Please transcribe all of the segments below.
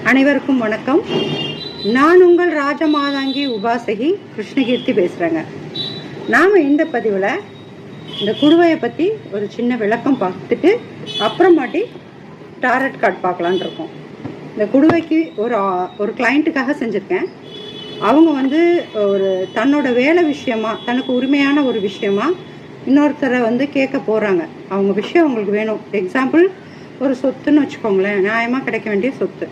அனைவருக்கும் வணக்கம். நான் உங்கள் ராஜமாதாங்கி உபாசகி கிருஷ்ணகீர்த்தி பேசுகிறேங்க. நாம் இந்த பதிவில் இந்த குடுவையை பற்றி ஒரு சின்ன விளக்கம் பார்த்துட்டு அப்புறமாட்டி டாரட் கார்டு பார்க்கலான் இருக்கோம். இந்த குடுவைக்கு ஒரு கிளைண்ட்டுக்காக செஞ்சுருக்கேன். அவங்க ஒரு தன்னோட வேலை விஷயமா, தனக்கு உரிமையான ஒரு விஷயமா இன்னொருத்தரை கேட்க போகிறாங்க. அவங்க விஷயம் அவங்களுக்கு வேணும். எக்ஸாம்பிள், ஒரு சொத்துன்னு வச்சுக்கோங்களேன், நியாயமாக கிடைக்க வேண்டிய சொத்து.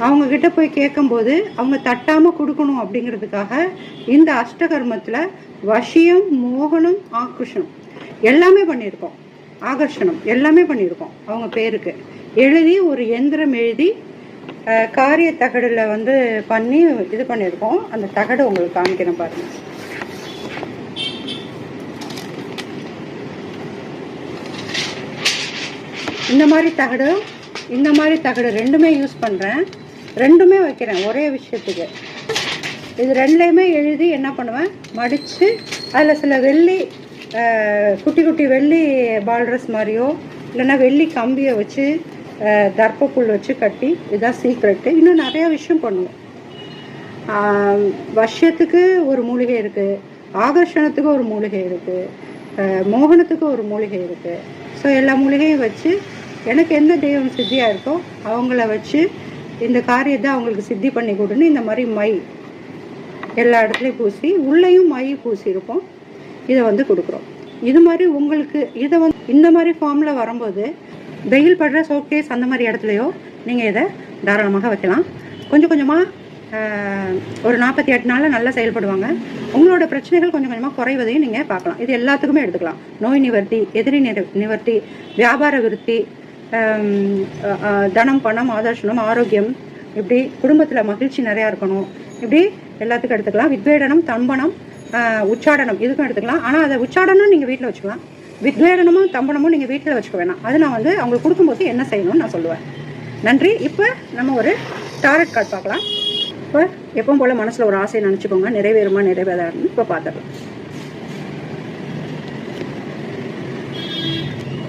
அவங்கக்கிட்ட போய் கேட்கும்போது அவங்க தட்டாமல் கொடுக்கணும் அப்படிங்கிறதுக்காக இந்த அஷ்டகர்மத்தில் வசியம், மோகனம், ஆக்ருஷனம் எல்லாமே பண்ணியிருக்கோம். ஆகர்ஷணம் எல்லாமே பண்ணியிருக்கோம். அவங்க பேருக்கு எழுதி ஒரு எந்திரம் எழுதி காரிய தகடில் பண்ணி இது பண்ணியிருக்கோம். அந்த தகடு உங்களுக்கு காமிக்கிறேன் பாருங்கள். இந்த மாதிரி தகடு ரெண்டுமே யூஸ் பண்ணுறேன். ரெண்டுமே வைக்கிறேன் ஒரே விஷயத்துக்கு. இது ரெண்டுலேயுமே எழுதி என்ன பண்ணுவேன், மடித்து அதில் சில வெள்ளி குட்டி குட்டி வெள்ளி பால்ரஸ் மாதிரியோ இல்லைன்னா வெள்ளி கம்பியை வச்சு தர்ப்பப்புல் வச்சு கட்டி, இதுதான் சீக்ரெட்டு. இன்னும் நிறையா விஷயம் பண்ணுவோம். வஷ்யத்துக்கு ஒரு மூலிகை இருக்குது, ஆகர்ஷணத்துக்கு ஒரு மூலிகை இருக்குது, மோகனத்துக்கு ஒரு மூலிகை இருக்குது. ஸோ எல்லா மூலிகையும் வச்சு எனக்கு எந்த தெய்வம் சித்தியாக இருக்கோ அவங்கள வச்சு இந்த காரியத்தை அவங்களுக்கு சித்தி பண்ணி கொடுன்னு இந்த மாதிரி மை எல்லா இடத்துலையும் பூசி, உள்ளேயும் மை பூசியிருப்போம். இதை கொடுக்குறோம். இது மாதிரி உங்களுக்கு இதை இந்த மாதிரி ஃபார்மில் வரும்போது வெயில் படுற ஷோகேஸ் அந்த மாதிரி இடத்துலையோ நீங்கள் இதை தாராளமாக வைக்கலாம். கொஞ்சம் கொஞ்சமாக ஒரு 48 நாளில் நல்லா செயல்படுவாங்க. உங்களோட பிரச்சனைகள் கொஞ்சம் கொஞ்சமாக குறைவதையும் நீங்கள் பார்க்கலாம். இது எல்லாத்துக்குமே எடுத்துக்கலாம். நோய் நிவர்த்தி, எதிரி நிவர்த்தி, வியாபார விருத்தி, தனம், பணம், ஆதர்ஷனம், ஆரோக்கியம், இப்படி குடும்பத்தில் மகிழ்ச்சி நிறையா இருக்கணும், இப்படி எல்லாத்துக்கும் எடுத்துக்கலாம். வித்வேடனம், தம்பனம், உச்சாடனம் இதுக்கும் எடுத்துக்கலாம். ஆனால் அதை உச்சாடனம் நீங்கள் வீட்டில் வச்சுக்கலாம். வித்வேடனமும் தம்பனமும் நீங்கள் வீட்டில் வச்சுக்க வேணாம். அது நான் அவங்களுக்கு கொடுக்கும்போது என்ன செய்யணும்னு நான் சொல்லுவேன். நன்றி. இப்போ நம்ம ஒரு டாரட் கார்டு பார்க்கலாம். இப்போ எப்பவும் போல் மனசில் ஒரு ஆசையை நினச்சிக்கோங்க, நிறைவேறுமா நிறைவேறாதுன்னு இப்போ பார்த்துக்கலாம்.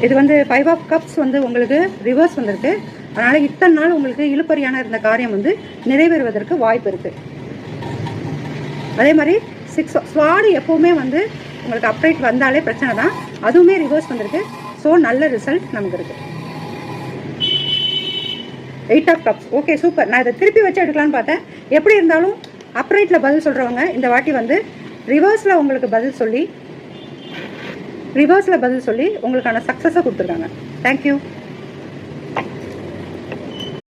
இது 5 ஆஃப் கப்ஸ் உங்களுக்கு ரிவர்ஸ் வந்திருக்கு. அதனால் இத்தனை நாள் உங்களுக்கு இழுப்பறியான இருந்த காரியம் நிறைவேறுவதற்கு வாய்ப்பு இருக்குது. அதே மாதிரி 6 ஸ்வாடு எப்போவுமே உங்களுக்கு அப்ரைட் வந்தாலே பிரச்சனை தான். அதுவுமே ரிவர்ஸ் வந்திருக்கு. ஸோ நல்ல ரிசல்ட் நமக்கு இருக்குது. 8 ஆஃப் கப்ஸ். Okay, super. நான் இதை திருப்பி வச்சு எடுக்கலான்னு பார்த்தேன். எப்படி இருந்தாலும் அப்ரைட்டில் பதில் சொல்கிறவங்க இந்த வாட்டி ரிவர்ஸில் உங்களுக்கு பதில் சொல்லி உங்களுக்கான சக்ஸஸை கொடுத்துருக்காங்க. தேங்க்யூ.